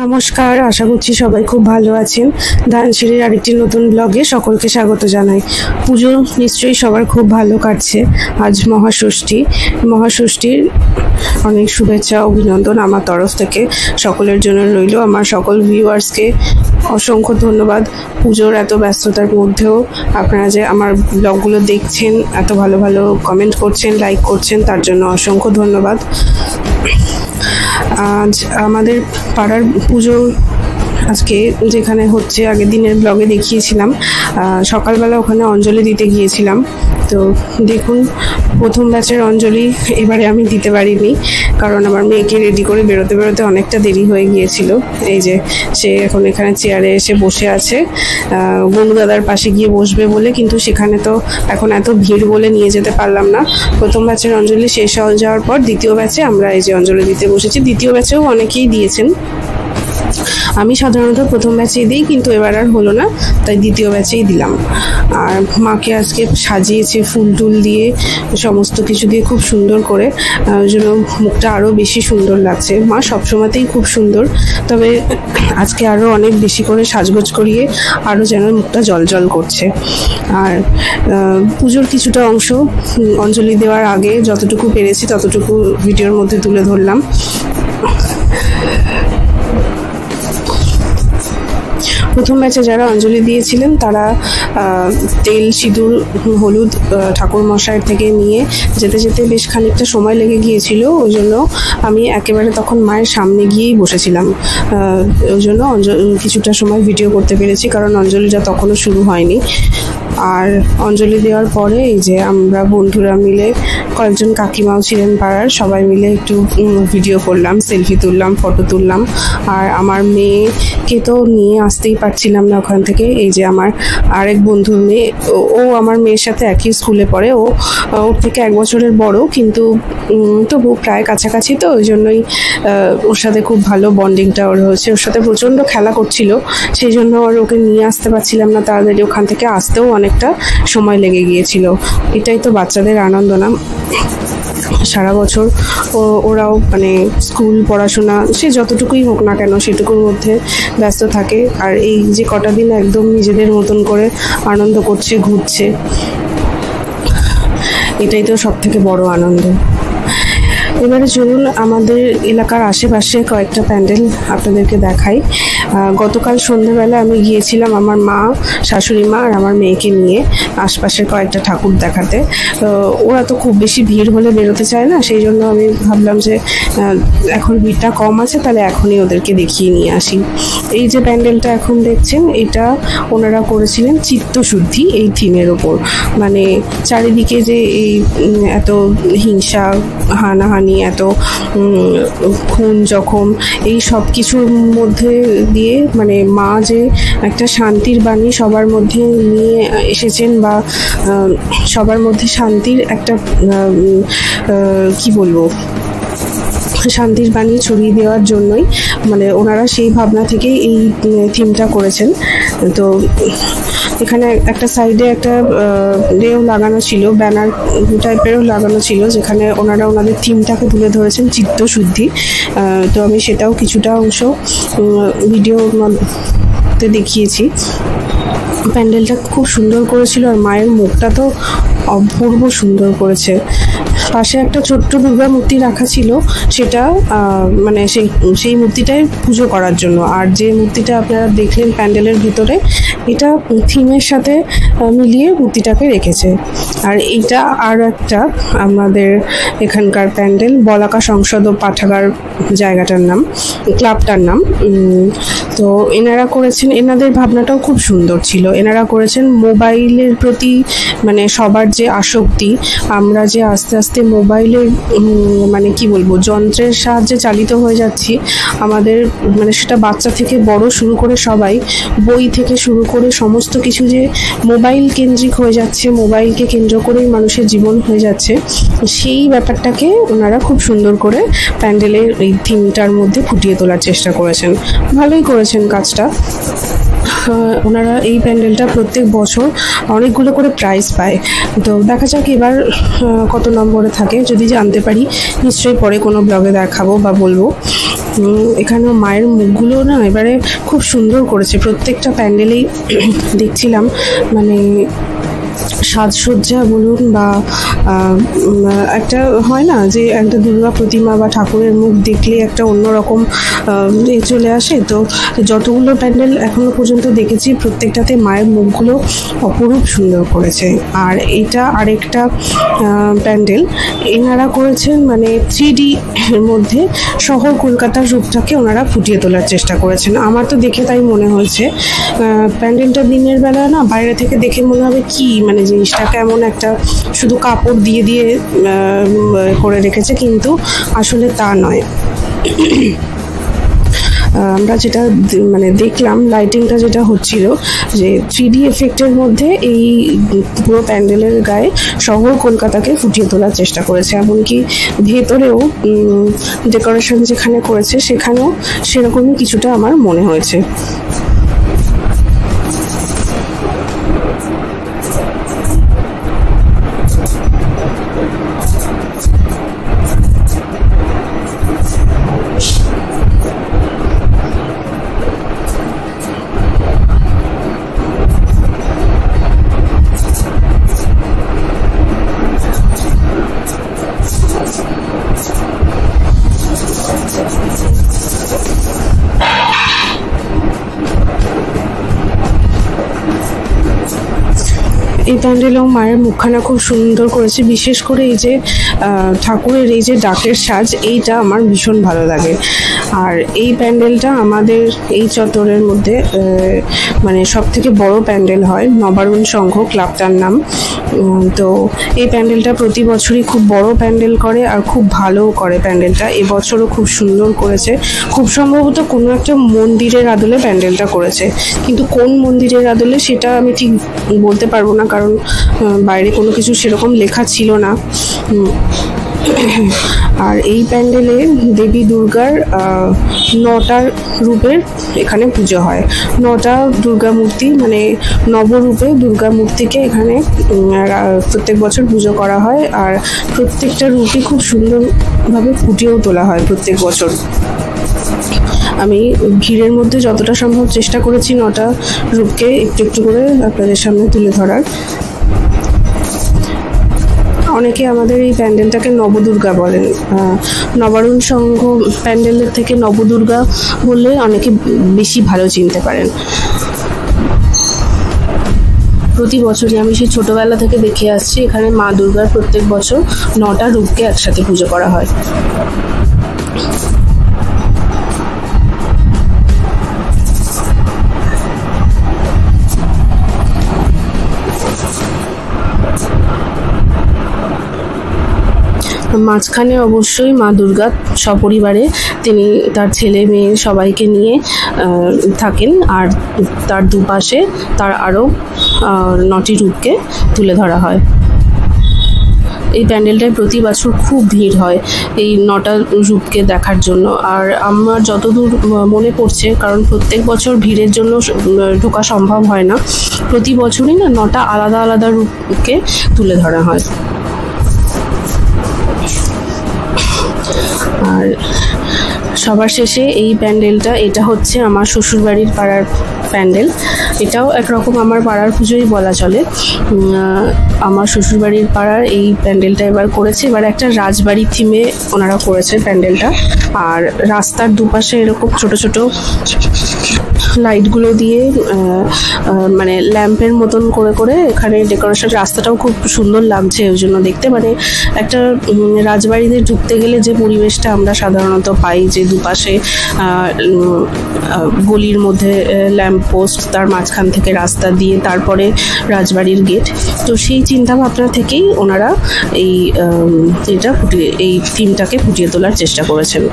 নমস্কার, আশা করছি সবাই খুব ভালো আছেন। ধানসিঁড়ির আরেকটি নতুন ব্লগে সকলকে স্বাগত জানাই। পুজো নিশ্চয়ই সবার খুব ভালো কাটছে। আজ মহাষষ্ঠীর অনেক শুভেচ্ছা অভিনন্দন আমার তরফ থেকে সকলের জন্য রইল। আমার সকল ভিউয়ার্সকে অসংখ্য ধন্যবাদ। পুজোর এত ব্যস্ততার মধ্যেও আপনারা যে আমার ব্লগগুলো দেখছেন, এত ভালো ভালো কমেন্ট করছেন, লাইক করছেন, তার জন্য অসংখ্য ধন্যবাদ। আজ আমাদের পাড়ার পুজো আজকে যেখানে হচ্ছে, আগের দিনের ব্লগে দেখিয়েছিলাম। সকালবেলা ওখানে অঞ্জলি দিতে গিয়েছিলাম। তো দেখুন, প্রথম ব্যাচের অঞ্জলি এবারে আমি দিতে পারিনি, কারণ আমার মেয়েকে রেডি করে বেরোতে বেরোতে অনেকটা দেরি হয়ে গিয়েছিল। এই যে সে এখন এখানে চেয়ারে এসে বসে আছে বনু দাদার পাশে গিয়ে বসবে বলে, কিন্তু সেখানে তো এখন এত ভিড় বলে নিয়ে যেতে পারলাম না। প্রথম ব্যাচের অঞ্জলি শেষ হয়ে যাওয়ার পর দ্বিতীয় ব্যাচে আমরা এই যে অঞ্জলি দিতে বসেছি। দ্বিতীয় ব্যাচেও অনেকেই দিয়েছেন। আমি সাধারণত প্রথম ব্যাচেই দিই, কিন্তু এবার আর হলো না, তাই দ্বিতীয় ব্যাচেই দিলাম। আর মাকে আজকে সাজিয়েছে ফুল টুল দিয়ে, সমস্ত কিছু দিয়ে খুব সুন্দর করে, ওই জন্য মুখটা আরও বেশি সুন্দর লাগছে। মা সবসময়তেই খুব সুন্দর, তবে আজকে আরও অনেক বেশি করে সাজগোজ করিয়ে আরও যেন মুখটা জলজল করছে। আর পুজোর কিছুটা অংশ অঞ্জলি দেওয়ার আগে যতটুকু পেরেছি ততটুকু ভিডিওর মধ্যে তুলে ধরলাম। প্রথম ব্যাচে যারা অঞ্জলি দিয়েছিলেন তারা তেল, সিঁদুর, হলুদ ঠাকুর মশাইয়ের থেকে নিয়ে যেতে যেতে বেশ খানিকটা সময় লেগে গিয়েছিল। ওই জন্য আমি একেবারে তখন মায়ের সামনে গিয়েই বসেছিলাম। ওই জন্য কিছুটা সময় ভিডিও করতে পেরেছি, কারণ অঞ্জলিটা তখনও শুরু হয়নি। আর অঞ্জলি দেওয়ার পরে এই যে আমরা বন্ধুরা মিলে, কয়েকজন কাকিমাও ছিলেন পাড়ার, সবাই মিলে একটু ভিডিও করলাম, সেলফি তুললাম, ফটো তুললাম। আর আমার মেয়েকে তো নিয়ে আসতেই পারছিলাম না ওখান থেকে। এই যে আমার আরেক বন্ধুর মেয়ে, ও আমার মেয়ের সাথে একই স্কুলে পড়ে। ওর থেকে 1 বছরের বড়, কিন্তু তবু প্রায় কাছাকাছি, তো ওই জন্যই ওর সাথে খুব ভালো বন্ডিংটা ওর হয়েছে। ওর সাথে প্রচণ্ড খেলা করছিল, সেই জন্য ওকে নিয়ে আসতে পারছিলাম না তাড়াতাড়ি। ওখান থেকে আসতেও অনেকটা সময় লেগে গিয়েছিল। এটাই তো বাচ্চাদের আনন্দ না? সারা বছর ওরাও মানে স্কুল, পড়াশোনা সে যতটুকুই হোক না কেন সেটুকুর মধ্যে ব্যস্ত থাকে। আর এই যে কটা দিন একদম নিজেদের মতন করে আনন্দ করছে, ঘুরছে, এটাই তো সব থেকে বড় আনন্দ। এবারে চলুন আমাদের এলাকার আশেপাশে কয়েকটা প্যান্ডেল আপনাদেরকে দেখাই। গতকাল সন্ধ্যেবেলা আমি গিয়েছিলাম আমার মা, শাশুড়ি মা আর আমার মেয়েকে নিয়ে আশপাশের কয়েকটা ঠাকুর দেখাতে। ওরা তো খুব বেশি ভিড় হলে বেরোতে চায় না, সেই জন্য আমি ভাবলাম যে এখন ভিড়টা কম আছে, তাহলে এখনই ওদেরকে দেখিয়ে নিয়ে আসি। এই যে প্যান্ডেলটা এখন দেখছেন, এটা ওনারা করেছিলেন চিত্তশুদ্ধি এই থিমের ওপর। মানে চারিদিকে যে এই এত হিংসা, হানাহানি, এত খুন জখম, এই সব কিছুর মধ্যে দিয়ে মানে মা যে একটা শান্তির বাণী সবার মধ্যে নিয়ে এসেছেন, বা সবার মধ্যে শান্তির একটা কি বলবো, শান্তির বাণী ছড়িয়ে দেওয়ার জন্যই মানে ওনারা সেই ভাবনা থেকেই এই থিমটা করেছেন। তো এখানে একটা সাইডে একটা রেও লাগানো ছিল, ব্যানার টাইপেরও লাগানো ছিল, যেখানে ওনারা ওনাদের থিমটাকে তুলে ধরেছেন চিত্তশুদ্ধি। তো আমি সেটাও কিছুটা অংশ ভিডিওতে দেখিয়েছি। প্যান্ডেলটা খুব সুন্দর করেছিল, আর মায়ের মুখটা তো অপূর্ব সুন্দর করেছে। পাশে একটা ছোট্ট দুর্গা মূর্তি রাখা ছিল, সেটা মানে সেই মূর্তিটাই পুজো করার জন্য। আর যে মূর্তিটা আপনারা দেখলেন প্যান্ডেলের ভিতরে, এটা থিমের সাথে মিলিয়ে মূর্তিটাকে রেখেছে। আর এটা আর একটা আমাদের এখানকার প্যান্ডেল, বলাকা সংসদ ও পাঠাগার জায়গাটার নাম, ক্লাবটার নাম। তো এনারা করেছেন, এনাদের ভাবনাটাও খুব সুন্দর ছিল। এনারা করেছেন মোবাইলের প্রতি মানে সবার যে আসক্তি, আমরা যে আস্তে আস্তে মোবাইলের মানে কি বলবো, যন্ত্রের সাহায্যে চালিত হয়ে যাচ্ছি। আমাদের মানে সেটা বাচ্চা থেকে বড় শুরু করে সবাই, বই থেকে শুরু করে সমস্ত কিছু যে মোবাইল কেন্দ্রিক হয়ে যাচ্ছে, মোবাইলকে কেন্দ্র করেই মানুষের জীবন হয়ে যাচ্ছে, সেই ব্যাপারটাকে ওনারা খুব সুন্দর করে প্যান্ডেলের এই থিমটার মধ্যে ফুটিয়ে তোলার চেষ্টা করেছেন। ভালোই করেছেন কাজটা। ওনারা এই প্যান্ডেলটা প্রত্যেক বছর অনেকগুলো করে প্রাইজ পায়। তো দেখা যাক এবার কত নম্বরে থাকে, যদি জানতে পারি নিশ্চয়ই পরে কোনো ব্লগে দেখাবো বা বলবো। এখানেও মায়ের মুখগুলো না এবারে খুব সুন্দর করেছে, প্রত্যেকটা প্যান্ডেলেই দেখছিলাম মানে সাজসজ্জা বলুন বা একটা হয় না যে একটা দুর্গা প্রতিমা বা ঠাকুরের মুখ দেখলে একটা অন্যরকম চলে আসে। তো যতগুলো প্যান্ডেল এখনো পর্যন্ত দেখেছি প্রত্যেকটাতে মায়ের মুখগুলো অপরূপ সুন্দর করেছে। আর এটা আরেকটা প্যান্ডেল এনারা করেছেন মানে 3D এর মধ্যে শহর কলকাতার রূপটাকে ওনারা ফুটিয়ে তোলার চেষ্টা করেছেন। আমার তো দেখে তাই মনে হয়েছে প্যান্ডেলটা দিনের বেলা না বাইরে থেকে দেখে মনে হবে কি মানে জিনিসটা কেমন একটা শুধু কাপড় দিয়ে দিয়ে করে রেখেছে, কিন্তু আসলে তা নয়। আমরা যেটা মানে দেখলাম লাইটিংটা যেটা হচ্ছিল যে 3D এফেক্টের মধ্যে এই পুরো প্যান্ডেলের গায়ে শহর কলকাতাকে ফুটিয়ে তোলার চেষ্টা করেছে। এমনকি ভেতরেও ডেকোরেশন যেখানে করেছে সেখানেও সেরকমই কিছুটা আমার মনে হয়েছে। এই প্যান্ডেলেও মায়ের মুখখানা খুব সুন্দর করেছে, বিশেষ করে এই যে ঠাকুরের এই যে ডাকের সাজ এইটা আমার ভীষণ ভালো লাগে। আর এই প্যান্ডেলটা আমাদের এই চত্বরের মধ্যে মানে সব থেকে বড় প্যান্ডেল হয়, নবারুণ সংঘ ক্লাবটার নাম। তো এই প্যান্ডেলটা প্রতি বছরই খুব বড় প্যান্ডেল করে আর খুব ভালো করে প্যান্ডেলটা। এবছরও খুব সুন্দর করেছে, খুব সম্ভবত কোনো একটা মন্দিরের আদলে প্যান্ডেলটা করেছে, কিন্তু কোন মন্দিরের আদলে সেটা আমি ঠিক বলতে পারবো না, কারণ বাইরে কোনো কিছু সেরকম লেখা ছিল না। আর এই প্যান্ডেলে দেবী দুর্গার 9টা রূপের এখানে পুজো হয়। 9টা দুর্গা মূর্তি মানে নবরূপে দুর্গা মূর্তিকে এখানে প্রত্যেক বছর পুজো করা হয়। আর প্রত্যেকটা রূপই খুব সুন্দরভাবে ফুটিয়েও তোলা হয় প্রত্যেক বছর। আমি ভিড়ের মধ্যে যতটা সম্ভব চেষ্টা করেছি 9টা রূপকে একটু একটু করে আপনাদের সামনে তুলে ধরার। অনেকে আমাদের এই প্যান্ডেলটাকে নবদুর্গা বলেন, নবারুণ সংঘ প্যান্ডেলের থেকে নবদুর্গা বললে অনেকে বেশি ভালো চিনতে পারেন। প্রতি বছরই আমি সেই ছোটবেলা থেকে দেখে আসছি এখানে মা দুর্গার প্রত্যেক বছর 9টা রূপকে একসাথে পুজো করা হয়। মাঝখানে অবশ্যই মা দুর্গা সপরিবারে তিনি তার ছেলে মেয়ে সবাইকে নিয়ে থাকেন, আর তার দুপাশে তার আরও 9টি রূপকে তুলে ধরা হয়। এই প্যান্ডেলটায় প্রতি বছর খুব ভিড় হয় এই 9টা রূপকে দেখার জন্য। আর আমার যতদূর মনে পড়ছে, কারণ প্রত্যেক বছর ভিড়ের জন্য ঢোকা সম্ভব হয় না, প্রতি বছরই না 9টা আলাদা আলাদা রূপকে তুলে ধরা হয়। আর সবার শেষে এই প্যান্ডেলটা, এটা হচ্ছে আমার শ্বশুরবাড়ির পাড়ার প্যান্ডেল। এটাও একরকম আমার পাড়ার পুজোই বলা চলে। আমার শ্বশুরবাড়ির পাড়ার এই প্যান্ডেলটা এবার করেছে, এবার একটা রাজবাড়ি থিমে ওনারা করেছে প্যান্ডেলটা। আর রাস্তার দুপাশে এরকম ছোট ছোট লাইটগুলো দিয়ে মানে ল্যাম্পের মতন করে করে এখানে ডেকোরেশন, রাস্তাটাও খুব সুন্দর লাগছে ওই জন্য দেখতে। মানে একটা রাজবাড়িতে ঢুকতে গেলে যে পরিবেশটা আমরা সাধারণত পাই, যে দুপাশে গলির মধ্যে ল্যাম্প পোস্ট, তার মাঝখান থেকে রাস্তা দিয়ে তারপরে রাজবাড়ির গেট, তো সেই চিন্তা ভাবনা থেকেই ওনারা এই থিমটাকে ফুটিয়ে তোলার চেষ্টা করেছেন।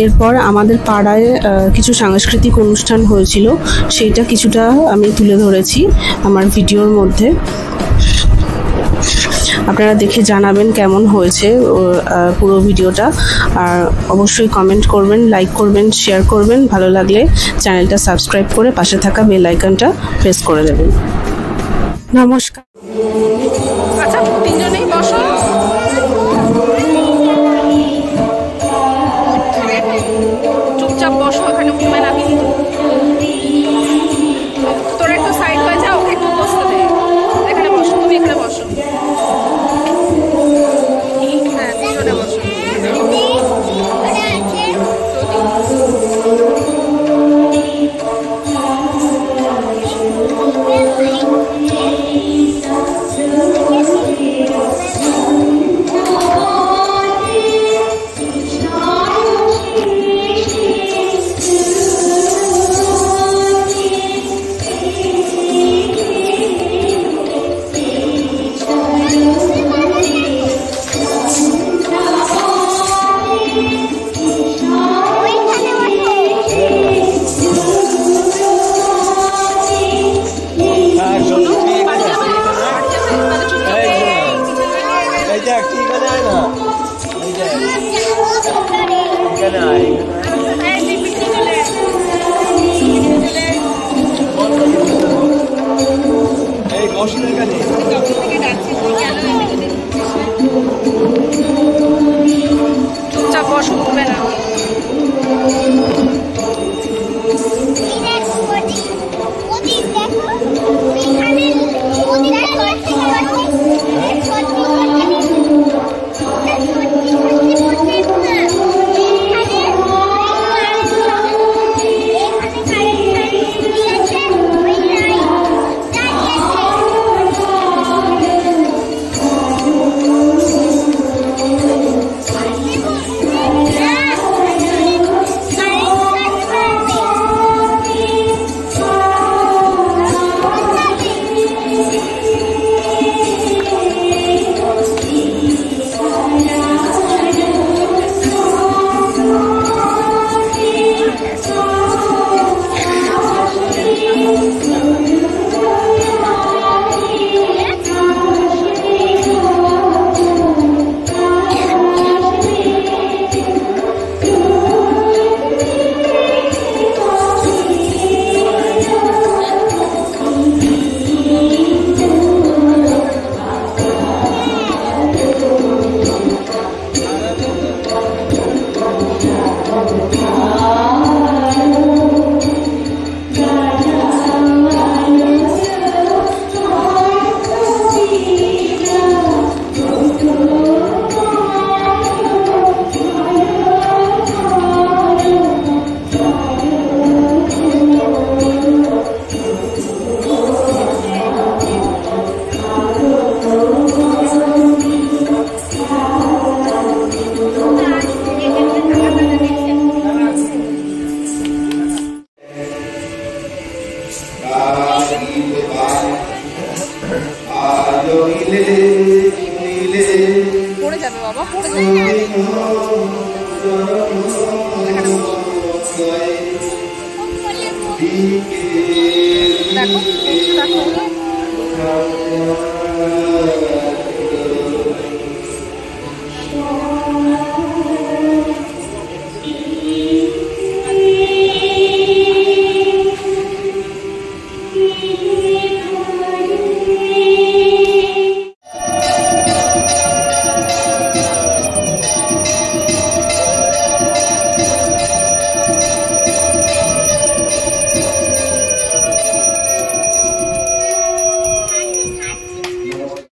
এরপর আমাদের পাড়ায় কিছু সাংস্কৃতিক অনুষ্ঠান হয়েছিল, সেইটা কিছুটা আমি তুলে ধরেছি আমার ভিডিওর মধ্যে। আপনারা দেখে জানাবেন কেমন হয়েছে পুরো ভিডিওটা। আর অবশ্যই কমেন্ট করবেন, লাইক করবেন, শেয়ার করবেন। ভালো লাগলে চ্যানেলটা সাবস্ক্রাইব করে পাশে থাকা বেল আইকনটা প্রেস করে দেবেন। নমস্কার। আচ্ছা, তিনজনেই বসো। চুপচাপ বসো, ওখানে উঠবে না কিন্তু। তোরা একটু সাইড বাই যাও, একটু বসতে দে। এখানে বসো, তুমি এখানে বসো। হ্যাঁ, তিনজনে বসো। চুপচাপ বসো, উঠবে না। পড়ে যাবে বাবা, পড়ে যাবে। দেখো, দেখো।